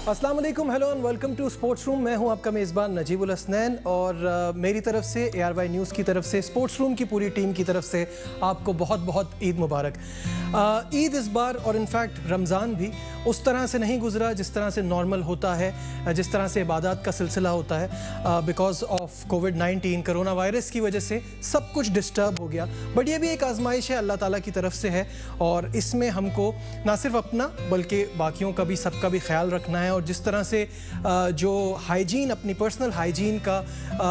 अस्सलाम वालेकुम, hello and welcome to sports room. मैं हूं आपका मेज़बान नजीबुल हसनैन और मेरी तरफ से ARY न्यूज़ की तरफ से स्पोर्ट्स रूम की पूरी टीम की तरफ से आपको बहुत बहुत ईद मुबारक। ईद इस बार और इनफैक्ट रमज़ान भी उस तरह से नहीं गुजरा जिस तरह से नॉर्मल होता है, जिस तरह से इबादत का सिलसिला होता है। Because of covid corona virus की वजह से सब कुछ डिस्टर्ब हो गया। बट ये भी एक आजमाइश है, अल्लाह ताला की तरफ से है और इसमें हमको ना सिर्फ अपना बल्कि बाकियों का भी, सबका भी ख्याल रखना है। और जिस तरह से जो हाइजीन, अपनी पर्सनल हाइजीन का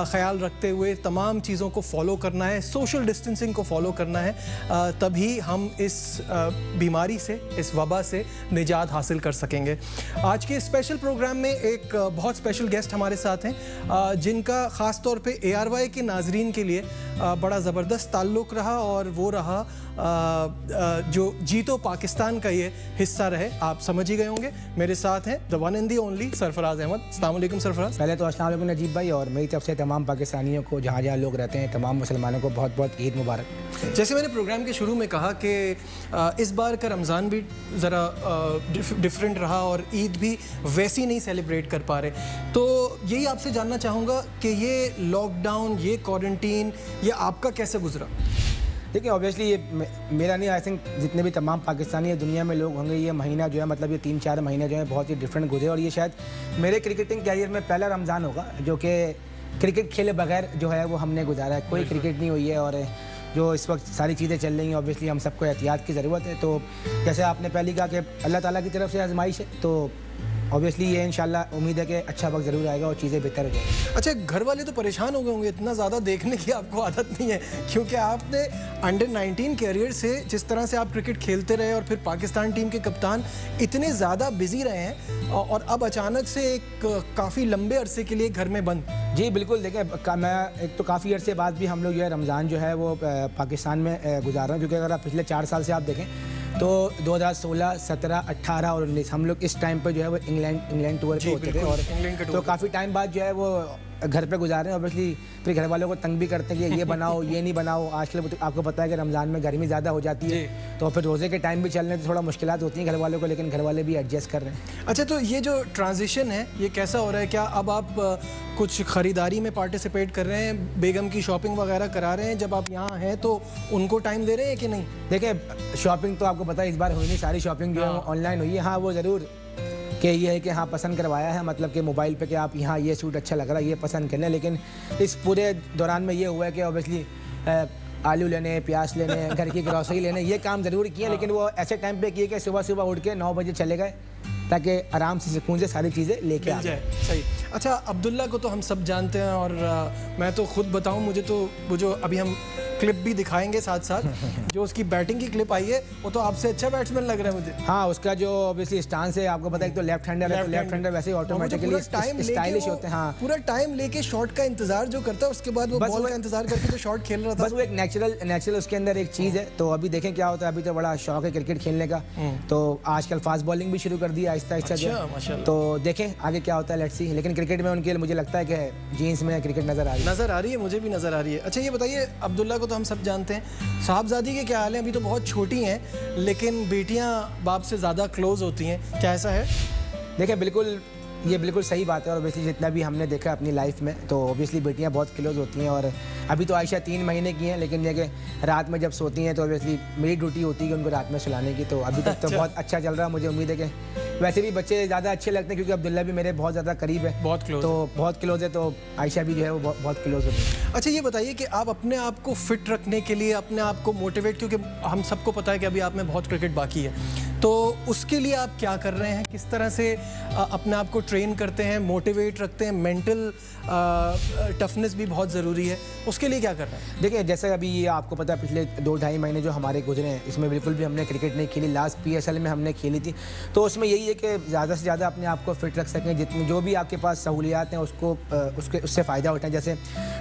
ख्याल रखते हुए तमाम चीज़ों को फॉलो करना है, सोशल डिस्टेंसिंग को फॉलो करना है, तभी हम इस बीमारी से, इस वबा से निजात हासिल कर सकेंगे। आज के स्पेशल प्रोग्राम में एक बहुत स्पेशल गेस्ट हमारे साथ हैं जिनका ख़ास तौर पे ARY के नाजरीन के लिए बड़ा ज़बरदस्त ताल्लुक़ रहा और वो रहा जो जीतो पाकिस्तान का ये हिस्सा रहे। आप समझ ही गए होंगे। मेरे साथ हैं the one and the only Sarfaraz Ahmed. अस्सलाम वालेकुम सरफराज। पहले तो अस्सलाम वालेकुम नजीब भाई, और मेरी तरफ से तमाम पाकिस्तानियों को जहाँ जहाँ लोग रहते हैं, तमाम मुसलमानों को बहुत बहुत ईद मुबारक। जैसे मैंने प्रोग्राम के शुरू में कहा कि इस बार का रमज़ान भी ज़रा डिफरेंट रहा और ईद भी वैसी नहीं सेलिब्रेट कर पा रहे, तो यही आपसे जानना चाहूँगा कि ये लॉकडाउन, ये क्वारंटीन, ये आपका कैसे गुजरा? देखिए, ऑब्वियसली ये मेरा नहीं, आई थिंक जितने भी तमाम पाकिस्तानी दुनिया में लोग होंगे, ये महीना जो है, मतलब ये 3-4 महीने जो है बहुत ही डिफरेंट गुजरे। और ये शायद मेरे क्रिकेटिंग कैरियर में पहला रमज़ान होगा जो कि क्रिकेट खेले बगैर जो है वो हमने गुजारा है। कोई क्रिकेट नहीं हुई है और जो इस वक्त सारी चीज़ें चल रही हैं, ऑब्वियसली हम सबको एहतियात की ज़रूरत है। तो जैसे आपने पहले कहा कि अल्लाह ताला की तरफ से आजमाइश है, तो ऑब्वियसली ये इंशाल्लाह उम्मीद है कि अच्छा वक्त ज़रूर आएगा और चीज़ें बेहतर हो जाएंगी। अच्छा, घर वाले तो परेशान हो गए होंगे, इतना ज़्यादा देखने की आपको आदत नहीं है, क्योंकि आपने अंडर-19 कैरियर से जिस तरह से आप क्रिकेट खेलते रहे और फिर पाकिस्तान टीम के कप्तान इतने ज़्यादा बिजी रहे हैं और अब अचानक से एक काफ़ी लंबे अरसे के लिए घर में बंद। जी बिल्कुल, देखें मैं एक तो काफ़ी अरसे बाद भी हम लोग जो है रमज़ान जो है वो पाकिस्तान में गुजार रहे हैं, क्योंकि अगर आप पिछले 4 साल से आप देखें तो 2016, 17, 18 और 19 हम लोग इस टाइम पर जो है वो इंग्लैंड टूर पे होते थे और तो काफ़ी टाइम बाद जो है वो घर पे गुजार रहे हैं। ऑब्वियसली फिर घर वालों को तंग भी करते हैं कि ये बनाओ, ये नहीं बनाओ। आजकल आपको पता है कि रमज़ान में गर्मी ज़्यादा हो जाती है, तो फिर रोज़े के टाइम भी चलने तो थोड़ा मुश्किलात होती हैं घर वालों को, लेकिन घर वाले भी एडजस्ट कर रहे हैं। अच्छा, तो ये जो ट्रांजिशन है ये कैसा हो रहा है? क्या अब आप कुछ ख़रीदारी में पार्टिसिपेट कर रहे हैं, बेगम की शॉपिंग वगैरह करा रहे हैं? जब आप यहाँ हैं तो उनको टाइम दे रहे हैं कि नहीं? देखिए, शॉपिंग तो आपको पता है इस बार हुई नहीं, सारी शॉपिंग जो है ऑनलाइन हुई है। हाँ, वो ज़रूर कि ये है कि हाँ पसंद करवाया है, मतलब कि मोबाइल पे कि आप यहाँ ये सूट अच्छा लग रहा है, ये पसंद करना है। लेकिन इस पूरे दौरान में ये हुआ है कि ऑब्वियसली आलू लेने, प्याज लेने, घर की ग्रॉसरी लेने, ये काम ज़रूर किए, लेकिन वो ऐसे टाइम पे किए कि सुबह उठ के 9 बजे चले गए ताकि आराम से सुकून से सारी चीज़ें लेके आ जाए। सही। अच्छा, अब्दुल्ला को तो हम सब जानते हैं और मैं तो खुद बताऊं, मुझे तो वो जो अभी हम क्लिप भी दिखाएंगे साथ साथ, जो उसकी बैटिंग की क्लिप आई है, वो तो आपसे अच्छा बैट्समैन लग रहा है मुझे। हाँ, उसका जो ऑब्वियसली स्टांस है, आपको पता है तो लेफ्ट हैंडर है, तो लेफ्ट हैंडर वैसे ही ऑटोमेटिकली स्टाइलिश होते हैं। हाँ, पूरा टाइम लेके शॉट का इंतजार जो करता है, उसके बाद वो बॉल का इंतजार करके जो शॉट खेल रहा था, बस वो एक नेचुरल उसके अंदर एक चीज़ है। तो अभी देखें क्या होता है, अभी तो बड़ा शौक है क्रिकेट खेलने का, तो आजकल फास्ट बॉलिंग भी शुरू कर दी आहिस्ता, तो देखें आगे क्या होता है, लेट्स सी। लेकिन क्रिकेट में उनके लिए मुझे लगता है कि जीन्स में क्रिकेट नज़र आ रही है, मुझे भी नज़र आ रही है। अच्छा, ये बताइए, अब्दुल्ला को तो हम सब जानते हैं, साहबजादी के क्या हाल है? अभी तो बहुत छोटी हैं, लेकिन बेटियां बाप से ज़्यादा क्लोज होती हैं, क्या ऐसा है? देखिए, बिल्कुल ये बिल्कुल सही बात है। और ऑब्वियसली जितना भी हमने देखा अपनी लाइफ में, तो ऑब्वियसली बेटियां बहुत क्लोज होती हैं। और अभी तो आयशा 3 महीने की हैं, लेकिन ये कि रात में जब सोती हैं तो ऑब्वियसली मेरी ड्यूटी होती है कि उनको रात में सुलाने की। तो अभी तक तो बहुत अच्छा चल रहा है। मुझे उम्मीद है कि वैसे भी बच्चे ज़्यादा अच्छे लगते हैं, क्योंकि अब्दुल्ला भी मेरे बहुत ज़्यादा करीब है, बहुत क्लोज है, तो आयशा भी जो है वो बहुत क्लोज होती है। अच्छा, ये बताइए कि आप अपने आप को फिट रखने के लिए, अपने आप को मोटिवेट, क्योंकि हम सबको पता है कि अभी आप में बहुत क्रिकेट बाकी है, तो उसके लिए आप क्या कर रहे हैं? किस तरह से अपने आप को ट्रेन करते हैं, मोटिवेट रखते हैं? मेंटल टफनेस भी बहुत ज़रूरी है, उसके लिए क्या कर रहे हैं? देखिए, जैसे अभी ये आपको पता है पिछले 2-2.5 महीने जो हमारे गुजरे हैं, इसमें बिल्कुल भी हमने क्रिकेट नहीं खेली। लास्ट PSL में हमने खेली थी, तो उसमें यही है कि ज़्यादा से ज़्यादा अपने आप को फिट रख सकें, जितनी जो भी आपके पास सहूलियात हैं उससे फ़ायदा उठाएं। जैसे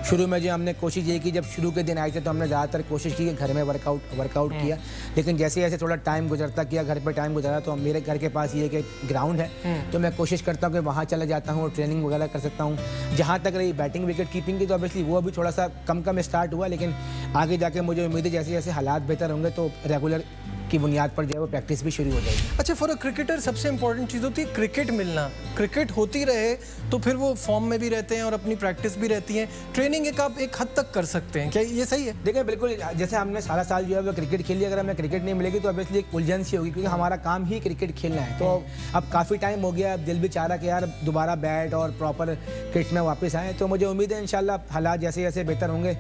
शुरू में जो हमने कोशिश ये की, जब शुरू के दिन आए थे तो हमने ज़्यादातर कोशिश की कि घर में वर्कआउट किया, लेकिन जैसे जैसे थोड़ा टाइम गुजरता किया, घर पर टाइम गुजरा, तो मेरे घर के पास ये कि ग्राउंड है, तो मैं कोशिश करता हूँ कि वहाँ चला जाता हूँ और ट्रेनिंग वगैरह कर सकता हूँ। जहाँ तक रही बैटिंग विकेट कीपिंग की, तो ऑब्वियसली वो अभी थोड़ा सा कम स्टार्ट हुआ, लेकिन आगे जाके मुझे उम्मीद है जैसे जैसे हालात बेहतर होंगे तो रेगुलर की बुनियाद पर जो है वो प्रैक्टिस भी शुरू हो जाएगी। अच्छा, फॉर अ क्रिकेटर सबसे इंपॉर्टेंट चीज़ होती है क्रिकेट मिलना। क्रिकेट होती रहे तो फिर वो फॉर्म में भी रहते हैं और अपनी प्रैक्टिस भी रहती है। ट्रेनिंग आप एक हद तक कर सकते हैं, क्या ये सही है? देखिए बिल्कुल, जैसे हमने सारा साल जो है वो क्रिकेट खेली, अगर हमें क्रिकेट नहीं मिलेगी तो ऑब्वियसली एक उलझन सी होगी, क्योंकि हमारा काम ही क्रिकेट खेलना है। तो अब काफ़ी टाइम हो गया, अब दिल भी चाह रहा कि यार दोबारा बैट और प्रॉपर किट में वापस आएँ। तो मुझे उम्मीद है इंशाल्लाह हालात जैसे जैसे बेहतर होंगे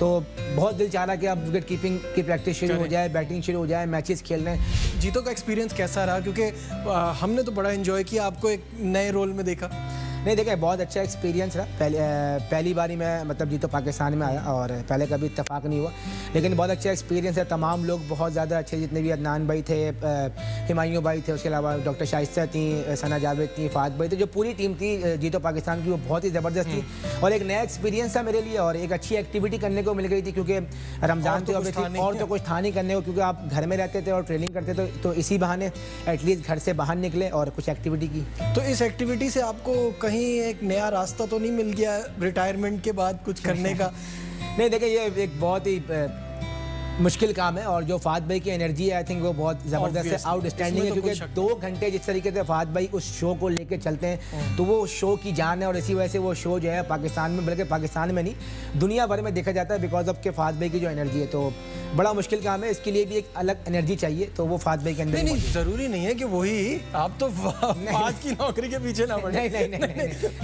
तो बहुत दिल चाह रहा कि अब विकेट कीपिंग की प्रैक्टिस शुरू हो जाए, बैटिंग शुरू हो जाए, मैचेस खेलने। जीतो का एक्सपीरियंस कैसा रहा? क्योंकि हमने तो बड़ा एंजॉय किया आपको एक नए रोल में देखा। नहीं देखिए, बहुत अच्छा एक्सपीरियंस रहा। पहली बारी मैं मतलब जीतो पाकिस्तान में आया और पहले कभी इत्तेफाक नहीं हुआ, लेकिन बहुत अच्छा एक्सपीरियंस है। तमाम लोग बहुत ज़्यादा अच्छे, जितने भी अदनान भाई थे, हिमायूं भाई थे, उसके अलावा डॉक्टर शाइस्ता थी, सना जावेद थी, फात भाई थे, जो पूरी टीम थी जीतो पाकिस्तान की, वो बहुत ही ज़बरदस्त थी और एक नया एक्सपीरियंस था मेरे लिए और एक अच्छी एक्टिविटी करने को मिल गई थी, क्योंकि रमज़ान थे ऑब्वियसली और तो कुछ था नहीं करने को, क्योंकि आप घर में रहते थे और ट्रेनिंग करते थे। तो इसी बहाने एटलीस्ट घर से बाहर निकले और कुछ एक्टिविटी की। तो इस एक्टिविटी से आपको कहीं एक नया रास्ता तो नहीं मिल गया रिटायरमेंट के बाद कुछ करने का? नहीं देखिए, ये एक बहुत ही मुश्किल काम है और जो फात भाई की एनर्जी है आई थिंक वो बहुत ज़बरदस्त है, आउटस्टैंडिंग है, क्योंकि 2 घंटे जिस तरीके से फात भाई उस शो को लेके चलते हैं तो वो शो की जान है और इसी वजह से वो शो जो है पाकिस्तान में, बल्कि पाकिस्तान में नहीं दुनिया भर में देखा जाता है बिकॉज ऑफ के फात भाई की जो एनर्जी है। तो बड़ा मुश्किल काम है, इसके लिए भी एक अलग एनर्जी चाहिए, तो वो फात भाई के अंदर नहीं, ज़रूरी नहीं है कि वही आप तो फात की नौकरी के पीछे ना पड़े।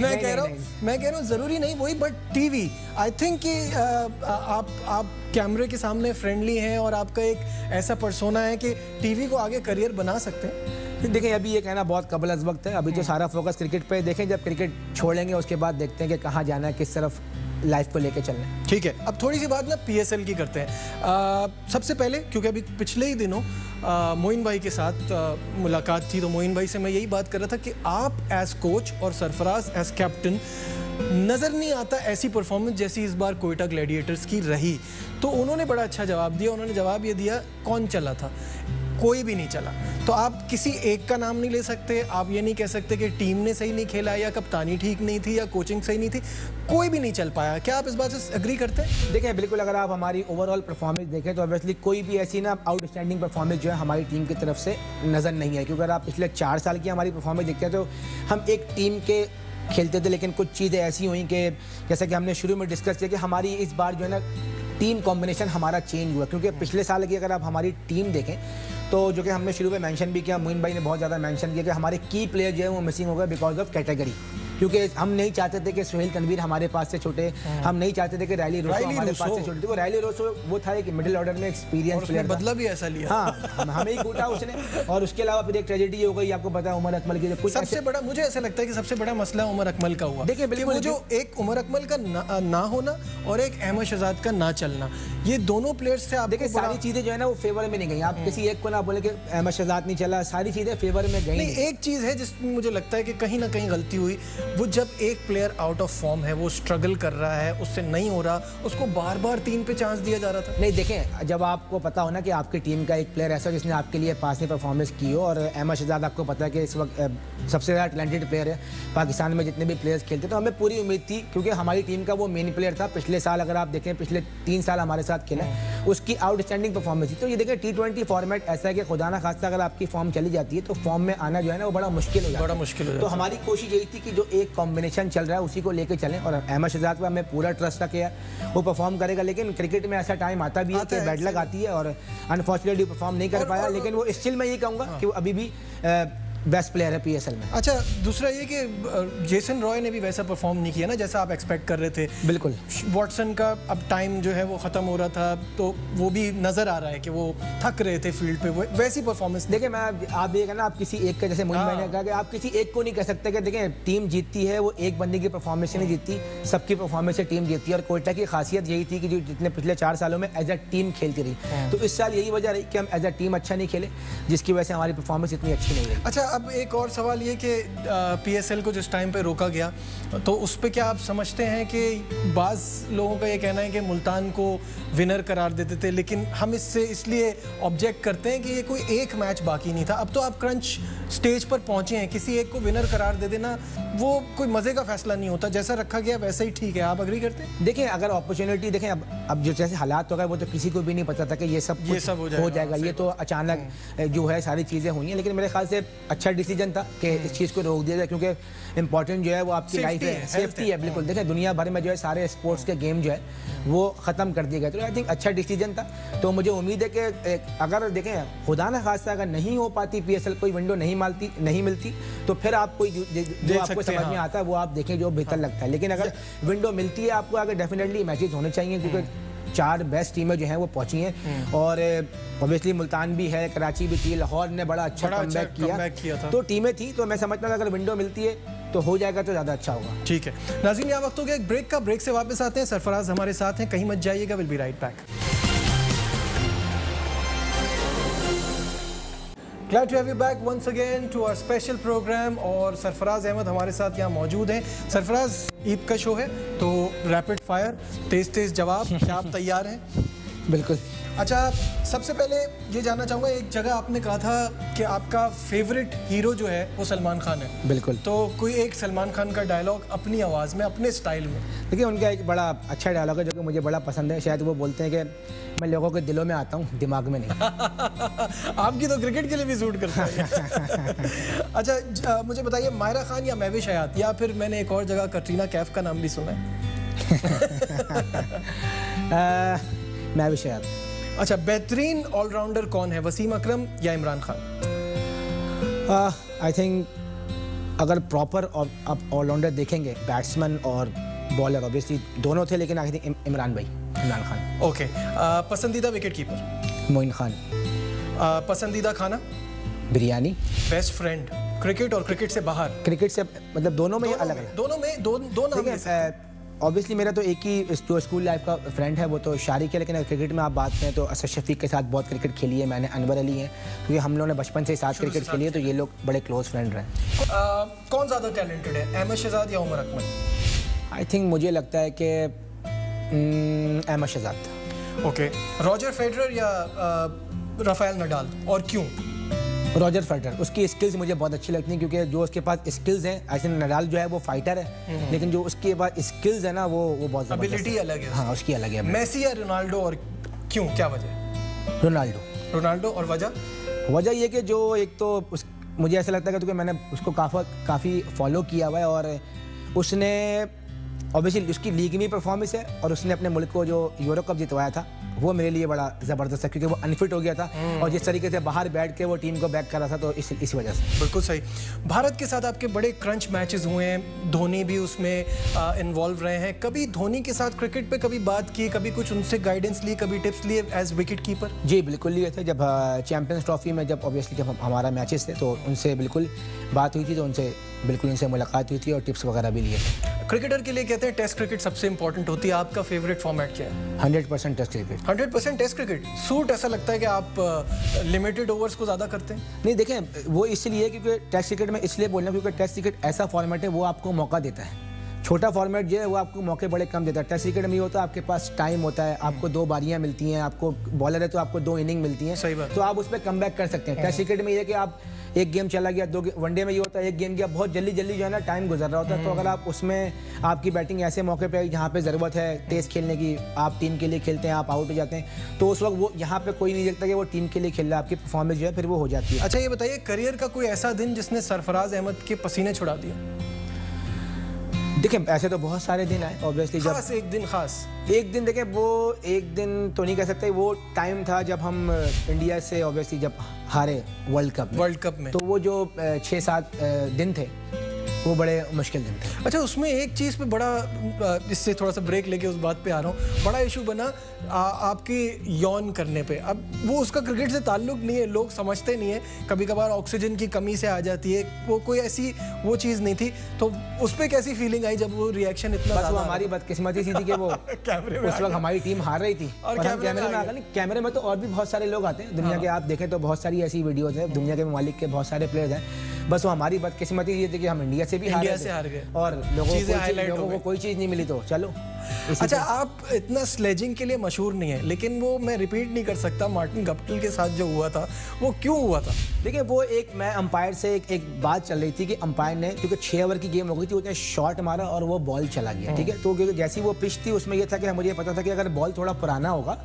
मैं कह रहा हूँ ज़रूरी नहीं वही, बट टीवी आई थिंक कि आप कैमरे के सामने फ्रेंडली हैं और आपका एक ऐसा पर्सोना है कि टीवी को आगे करियर बना सकते हैं। देखिए अभी ये कहना बहुत कबल अज़ वक्त है, अभी तो सारा फोकस क्रिकेट पे। देखें जब क्रिकेट छोड़ेंगे उसके बाद देखते हैं कि कहाँ जाना है, किस तरफ लाइफ को लेके चलना है। ठीक है, अब थोड़ी सी बात ना PSL की करते हैं। सबसे पहले क्योंकि अभी पिछले ही दिनों मोइन भाई के साथ मुलाकात थी, तो मोइन भाई से मैं यही बात कर रहा था कि आप एज कोच और सरफराज एज कैप्टन नज़र नहीं आता ऐसी परफॉर्मेंस जैसी इस बार कोयटा ग्लैडिएटर्स की रही। तो उन्होंने बड़ा अच्छा जवाब दिया। उन्होंने जवाब ये दिया, कौन चला था? कोई भी नहीं चला। तो आप किसी एक का नाम नहीं ले सकते, आप ये नहीं कह सकते कि टीम ने सही नहीं खेला या कप्तानी ठीक नहीं थी या कोचिंग सही नहीं थी, कोई भी नहीं चल पाया। क्या आप इस बात से एग्री करते हैं? देखिए बिल्कुल, अगर आप हमारी ओवरऑल परफॉर्मेंस देखें तो ऑब्वियसली कोई भी ऐसी ना आउटस्टैंडिंग परफॉर्मेंस जो है हमारी टीम की तरफ से नज़र नहीं है, क्योंकि अगर आप पिछले 4 साल की हमारी परफॉर्मेंस देखते हैं तो हम एक टीम के खेलते थे, लेकिन कुछ चीज़ें ऐसी हुई कि जैसा कि हमने शुरू में डिस्कस किया कि हमारी इस बार जो है ना टीम कॉम्बिनेशन हमारा चेंज हुआ, क्योंकि पिछले साल की अगर आप हमारी टीम देखें तो जो कि हमने शुरू में मेंशन भी किया, मोइन भाई ने बहुत ज़्यादा मेंशन किया कि हमारे की प्लेयर जो है वो मिसिंग हो गए बिकॉज ऑफ कैटेगरी, क्योंकि हम नहीं चाहते थे कि सोहेल तनवीर हमारे पास से छोटे, हम नहीं चाहते थे कि रायली रोसो हमारे पास से छोटे। वो रायली रोसो वो था एक मिडिल ऑर्डर में एक्सपीरियंस प्लेयर, बदला भी ऐसा लिया। हाँ, हमें ही कूटा उसने। और उसके अलावा फिर एक ट्रेजेडी हो गई, आपको पता है उमर अकमल की कुछ सबसे बड़ा, मुझे ऐसा लगता है कि सबसे बड़ा मसला उमर अकमल का हुआ। देखिए बिल्कुल, जो एक उमर अकमल का ना होना और एक अहमद शहजाद का ना चलना, ये दोनों प्लेयर्स से आप देखिए सारी चीज़ें जो है ना वो फेवर में नहीं गई। आप किसी एक को ना बोले कि अहमद शहजाद नहीं चला, सारी चीज़ें फेवर में गई। नहीं, एक चीज़ है जिसमें मुझे लगता है कि कहीं ना कहीं गलती हुई, वो जब एक प्लेयर आउट ऑफ फॉर्म है, वो स्ट्रगल कर रहा है, उससे नहीं हो रहा, उसको बार बार 3 पे चांस दिया जा रहा था। नहीं देखें, जब आपको पता हो ना कि आपकी टीम का एक प्लेयर ऐसा जिसने आपके लिए पास में परफॉर्मेंस की हो, और अहमद शहजाद आपको पता है कि इस वक्त सबसे ज़्यादा टैलेंटेड प्लेयर है पाकिस्तान में जितने भी प्लेयर्स खेलते, तो हमें पूरी उम्मीद थी, क्योंकि हमारी टीम का वो मेन प्लेयर था। पिछले साल अगर आप देखें, पिछले 3 साल हमारे साथ खेला, उसकी आउटस्टैंडिंग परफॉर्मेंस थी। तो ये देखें T20 फॉर्मेट ऐसा है कि खुदा ना खास्ता अगर आपकी फॉर्म चली जाती है तो फॉर्म में आना जो है ना वो बड़ा मुश्किल हो जाता है। तो हमारी कोशिश यही थी कि जो एक कॉम्बिनेशन चल रहा है उसी को लेकर चलें, और अहमद शहजाद पर हमें पूरा ट्रस्ट रखा है, वो परफॉर्म करेगा। लेकिन क्रिकेट में ऐसा टाइम आता भी है कि बैड लक आती है और अनफॉर्चुनेटली परफॉर्म नहीं कर पाया, लेकिन वो स्टिल मैं ये कहूँगा कि वो अभी भी बेस्ट प्लेयर है PSL में। अच्छा, दूसरा ये कि जेसन रॉय ने भी वैसा परफॉर्म नहीं किया ना जैसा आप एक्सपेक्ट कर रहे थे। बिल्कुल, वॉटसन का अब टाइम जो है वो ख़त्म हो रहा था, तो वो भी नज़र आ रहा है कि वो थक रहे थे फील्ड पे, वो वैसी परफॉर्मेंस। देखिए मैं आप ये कहना, आप किसी एक का, जैसे मोइन भाई ने कहा कि आप किसी एक को नहीं कह सकते कि देखें टीम जीतती है, वो एक बंदे की परफॉर्मेंस से नहीं जीतती, सबकी परफॉर्मेंस से टीम जीतती है। और कोयटा की खासियत यही थी कि जो जितने पिछले 4 सालों में एज अ टीम खेलती रही, तो इस साल यही वजह रही कि हम एज अ टीम अच्छा नहीं खेले, जिसकी वजह से हमारी परफॉर्मेंस इतनी अच्छी नहीं रही। अच्छा, अब एक और सवाल ये कि PSL को जिस टाइम पे रोका गया तो उस पे क्या आप समझते हैं कि बाज़ लोगों का ये कहना है कि मुल्तान को विनर करार देते थे, लेकिन हम इससे इसलिए ऑब्जेक्ट करते हैं कि ये कोई एक मैच बाकी नहीं था। अब तो आप क्रंच स्टेज पर पहुंचे हैं, किसी एक को विनर करार दे देना वो कोई मज़े का फैसला नहीं होता, जैसा रखा गया वैसा ही ठीक है। आप अग्री करते हैं? देखिए, अगर अपॉर्चुनिटी देखें, अब जो जैसे हालात हो गए वो तो किसी को भी नहीं पता था कि ये सब हो जाएगा। ये तो अचानक जो है सारी चीज़ें हुई हैं, लेकिन मेरे ख्याल से अच्छा डिसीजन था कि इस चीज़ को रोक दिया जाए, क्योंकि इंपॉर्टेंट जो है वो आपकी लाइफ है, सेफ्टी है। बिल्कुल, देखें दुनिया भर में जो है सारे स्पोर्ट्स के गेम जो है वो ख़त्म कर दिए गए, तो आई थिंक अच्छा डिसीजन था। तो मुझे उम्मीद है कि अगर देखें खुदा न खास्ता अगर नहीं हो पाती PSL, कोई विंडो नहीं मिलती, तो फिर आप कोई जो आपको समझ में आता है वो आप देखें जो बेहतर लगता है। लेकिन अगर विंडो मिलती है आपको, आगे डेफिनेटली मैचेस होने चाहिए, क्योंकि 4 बेस्ट टीमें जो हैं वो पहुंची हैं, और ऑब्वियसली मुल्तान भी है, कराची भी थी, लाहौर ने बड़ा अच्छा कमबैक किया था। तो टीमें थी, तो मैं समझता हूँ अगर विंडो मिलती है तो हो जाएगा तो ज़्यादा अच्छा होगा। ठीक है नाज़रीन, यहाँ वक्त हो गया एक ब्रेक का। ब्रेक से वापस आते हैं, सरफराज हमारे साथ हैं, कहीं मत जाइएगा, will be right back. Glad to have you back once again to our special program। और सरफराज अहमद हमारे साथ यहाँ मौजूद हैं। सरफराज, ईद का शो है तो रैपिड फायर, तेज जवाब, क्या आप तैयार हैं? बिल्कुल। अच्छा, सबसे पहले ये जानना चाहूँगा, एक जगह आपने कहा था कि आपका फेवरेट हीरो जो है वो सलमान खान है। बिल्कुल। तो कोई एक सलमान खान का डायलॉग अपनी आवाज़ में, अपने स्टाइल में। देखिए, उनका एक बड़ा अच्छा डायलॉग है जो कि मुझे बड़ा पसंद है। शायद वो बोलते हैं कि मैं लोगों के दिलों में आता हूँ, दिमाग में नहीं। आपकी तो क्रिकेट के लिए भी सूट करता है। अच्छा, मुझे बताइए, मायरा खान या महविश हयात, या फिर मैंने एक और जगह कटरीना कैफ का नाम भी सुना है? महविश हयात। अच्छा, बेहतरीन ऑलराउंडर कौन है, वसीम अकरम या इमरान खान? आई थिंक अगर प्रॉपर आप ऑलराउंडर देखेंगे, बैट्समैन और बॉलर ऑब्वियसली दोनों थे, लेकिन I think Imran Khan. Okay. पसंदीदा विकेट कीपर? मोइन खान। पसंदीदा खाना? बिरयानी। बेस्ट फ्रेंड, क्रिकेट और क्रिकेट से बाहर? क्रिकेट से मतलब दोनों में अलग है? दोनों में दो नाम। ऑब्वियसली मेरा तो एक ही जो स्कूल लाइफ का फ्रेंड है वो तो शारिक है, लेकिन अगर क्रिकेट में आप बात करें तो असद शफीक के साथ बहुत क्रिकेट खेली है मैंने, अनवर अली हैं, क्योंकि हम लोगों ने बचपन से साथ क्रिकेट खेली है, तो ये लोग बड़े क्लोज फ्रेंड रहे। कौन ज़्यादा टैलेंटेड है, अहमद शहजाद या उमर अकमल? आई थिंक मुझे लगता है कि Ahmed Shahzad. Okay. Roger Federer या राफेल नडाल, और क्यों? Roger Federer. उसकी स्किल्स मुझे बहुत अच्छी लगती हैं, क्योंकि जो उसके पास स्किल्स हैं, ऐसे नडाल जो है वो फाइटर है, लेकिन जो उसके पास स्किल्स है ना वो बहुत एबिलिटी अलग है। हाँ, उसकी अलग है। मेसी या रोनाल्डो, और क्यों, क्या वजह? रोनाल्डो। और वजह ये कि जो एक तो मुझे ऐसा लगता है कि मैंने उसको काफ़ी फॉलो किया हुआ है, और उसने ऑब्वियसली उसकी लीग में परफॉर्मेंस है, और उसने अपने मुल्क को जो यूरो कप जितवाया था वो मेरे लिए बड़ा ज़बरदस्त है, क्योंकि वो अनफिट हो गया था और जिस तरीके से बाहर बैठ के वो टीम को बैक कर रहा था, तो इस वजह से। बिल्कुल सही। भारत के साथ आपके बड़े क्रंच मैचेस हुए हैं, धोनी भी उसमें इन्वॉल्व रहे हैं। कभी धोनी के साथ क्रिकेट पे कभी बात की, कभी कुछ उनसे गाइडेंस ली, कभी टिप्स लिए एज विकेट कीपर? जी बिल्कुल लिए थे। जब चैम्पियंस ट्रॉफी में जब हमारा मैचेस थे तो उनसे बिल्कुल बात हुई थी, तो उनसे मुलाकात हुई थी और टिप्स वगैरह भी लिए थे। क्रिकेटर के लिए कहते हैं टेस्ट क्रिकेट सबसे इंपॉर्टेंट होती है, आपका फेवरेट फॉर्मेट क्या है? 100% test cricket. 100% test cricket suit ऐसा लगता है कि आप लिमिटेड ओवर्स को ज़्यादा करते हैं? नहीं, देखें वो इसलिए क्योंकि टेस्ट क्रिकेट में इसलिए बोलना क्योंकि टेस्ट क्रिकेट ऐसा फॉर्मेट है वो आपको मौका देता है। छोटा फॉर्मेट जो है वो आपको मौके बड़े कम देता है। टेस्ट क्रिकेट में ये होता है आपके पास टाइम होता है, आपको 2 बारियां मिलती हैं, आपको बॉलर है तो आपको 2 इनिंग मिलती हैं, सही बात। तो आप उस पर कम बैक कर सकते हैं। टेस्ट क्रिकेट में ये कि आप एक गेम चला गया, 2 वनडे में ये होता है एक गेम गया, बहुत जल्दी जो है ना टाइम गुजर रहा होता है, तो अगर आप उसमें आपकी बैटिंग ऐसे मौके पे जहाँ पे ज़रूरत है तेज़ खेलने की, आप टीम के लिए खेलते हैं, आप आउट हो जाते हैं, तो उस वक्त वो यहाँ पे कोई नहीं देखता कि वो टीम के लिए खेल रहा है, आपकी परफॉर्मेंस जो है फिर वो हो जाती है। अच्छा, ये बताइए, करियर का कोई ऐसा दिन जिसने सरफराज अहमद के पसीने छुड़ा दिए? देखिए, ऐसे तो बहुत सारे दिन आए ऑब्वियसली। जब एक दिन देखें, वो एक दिन तो नहीं कह सकते, वो टाइम था जब हम इंडिया से ऑब्वियसली जब हारे वर्ल्ड कप में, तो वो जो 6-7 दिन थे वो बड़े मुश्किल दिन थे। अच्छा, उसमें एक चीज़ पे बड़ा, इससे थोड़ा सा ब्रेक लेके उस बात पे आ रहा हूँ, बड़ा इशू बना आपके यौन करने पे। अब वो उसका क्रिकेट से ताल्लुक नहीं है, लोग समझते नहीं है, कभी कभार ऑक्सीजन की कमी से आ जाती है, वो कोई ऐसी वो चीज़ नहीं थी, तो उस पर कैसी फीलिंग आई जब वो रिएक्शन इतना? बस वो हमारी बदकिस्मती सी थी कि वो उस वक्त हमारी टीम हार रही थी और कैमरे में आ गया। नहीं, कैमरे में तो और भी बहुत सारे लोग आते हैं दुनिया के, आप देखें तो बहुत सारी ऐसी वीडियोज़ हैं, दुनिया के ममालिक के बहुत सारे प्लेयर्स हैं, बस वो हमारी बदकिस्मती ये थी कि हम इंडिया से भी हार गए और लोगों को कोई चीज़ नहीं मिली, तो चलो। अच्छा, आप इतना स्लेजिंग के लिए मशहूर नहीं है, लेकिन वो मैं रिपीट नहीं कर सकता, मार्टिन गप्टिल के साथ जो हुआ था वो क्यों हुआ था? देखिए, वो एक मैं अंपायर से एक बात चल रही थी कि अंपायर ने, क्योंकि 6 ओवर की गेम हो गई थी, उसने शॉट मारा और वो बॉल चला गया, ठीक है। तो क्योंकि जैसी वो पिच थी उसमें ये था कि मुझे पता था कि अगर बॉल थोड़ा पुराना होगा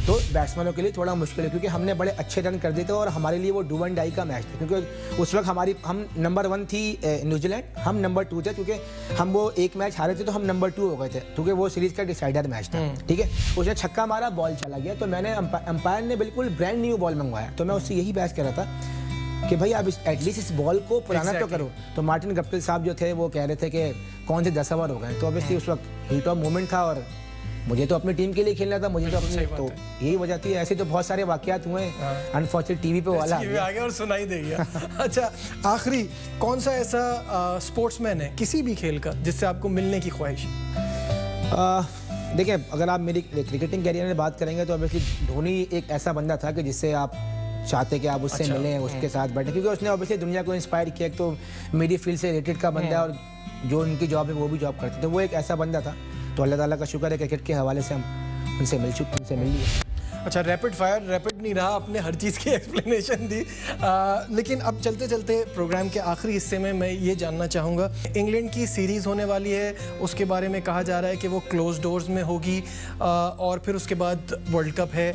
तो बैट्समैनों के लिए थोड़ा मुश्किल है, क्योंकि हमने बड़े अच्छे रन कर दिए थे और हमारे लिए वो डू एंड डाई का मैच था, क्योंकि उस वक्त हम नंबर 1 थी न्यूजीलैंड, हम नंबर 2 थे, क्योंकि हम वो एक मैच हारे थे तो हम नंबर 2 हो गए थे, क्योंकि वो सीरीज का डिसाइडर मैच था, ठीक है। उसने छक्का मारा, बॉल चला गया, तो मैंने अंपायर ने बिल्कुल ब्रांड न्यू बॉल मंगवाया, तो मैं उससे यही बहस कर रहा था कि भाई आप एटलीस्ट इस बॉल को पुराना तो करो। तो मार्टिन गप्टिल साहब जो थे वो कह रहे थे कि कौन से 10 ओवर हो गए, तो ऑब्वियसली उस वक्त हीट ऑफ मोमेंट था और मुझे तो अपनी टीम के लिए खेलना था, मुझे तो अपनी, तो यही वजह थी। ऐसे तो बहुत सारे वाकयात हुए, अनफॉर्चुनेट टीवी पे वाला आ गया और सुनाई दे गया। अच्छा, आखिरी कौन सा ऐसा स्पोर्ट्समैन है किसी भी खेल का जिससे आपको मिलने की ख्वाहिश? देखिए, अगर आप मेरी क्रिकेटिंग कैरियर में बात करेंगे तो ऑब्वियसली धोनी एक ऐसा बंदा था कि जिससे आप चाहते कि आप उससे मिलें, उसके साथ बैठें, क्योंकि उसने ऑब्वियसली दुनिया को इंस्पायर किया। एक तो मेरी फील्ड से रिलेटेड का बंदा है और जो उनकी जॉब है वो भी जॉब करते थे, वो एक ऐसा बंदा था। तो अल्लाह ताला का शुक्र है क्रिकेट के हवाले से हम उनसे मिल लिए। अच्छा, रैपिड फायर रैपिड नहीं रहा, आपने हर चीज़ की एक्सप्लेनेशन दी, लेकिन अब चलते चलते प्रोग्राम के आखिरी हिस्से में मैं ये जानना चाहूँगा, इंग्लैंड की सीरीज़ होने वाली है, उसके बारे में कहा जा रहा है कि वो क्लोज डोर्स में होगी, और फिर उसके बाद वर्ल्ड कप है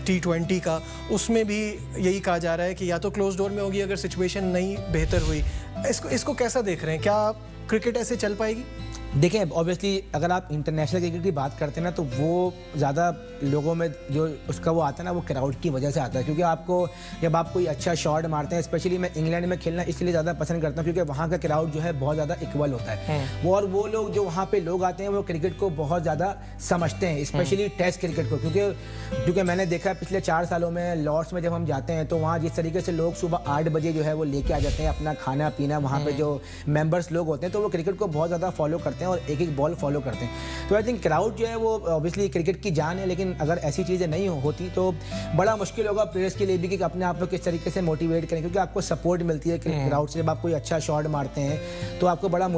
T20 का, उसमें भी यही कहा जा रहा है कि या तो क्लोज डोर में होगी अगर सिचुएशन नहीं बेहतर हुई। इसको कैसा देख रहे हैं, क्या क्रिकेट ऐसे चल पाएगी? देखिए, ऑब्वियसली अगर आप इंटरनेशनल क्रिकेट की बात करते हैं ना, तो वो ज़्यादा लोगों में जो उसका वो आता है ना, वो क्राउड की वजह से आता है, क्योंकि आपको जब आप कोई अच्छा शॉट मारते हैं, स्पेशली मैं इंग्लैंड में खेलना इसलिए ज़्यादा पसंद करता हूँ क्योंकि वहाँ का क्राउड जो है बहुत ज़्यादा इक्वल होता है। वो लोग जो वहाँ पे लोग आते हैं वो क्रिकेट को बहुत ज़्यादा समझते हैं, स्पेशली टेस्ट क्रिकेट को, क्योंकि मैंने देखा है पिछले 4 सालों में लॉर्ड्स में जब हम जाते हैं तो वहाँ जिस तरीके से लोग सुबह 8 बजे जो है वो लेके आ जाते हैं अपना खाना पीना, वहाँ पे जो मेंबर्स लोग होते हैं तो वो क्रिकेट को बहुत ज़्यादा फॉलो करते हैं और एक एक बॉल फॉलो करते हैं। तो आई थिंक क्राउड जो है वो ऑब्वियसली क्रिकेट की जान है, लेकिन अगर ऐसी चीज़ें नहीं होती तो बड़ा मुश्किल होगा प्लेयर्स के लिए भी कि अपने आप को किस तरीके से मोटिवेट करें, क्योंकि आपको सपोर्ट मिलती है क्राउड से। जब आप कोई अच्छा शॉट मारते हैं तो आपको बड़ा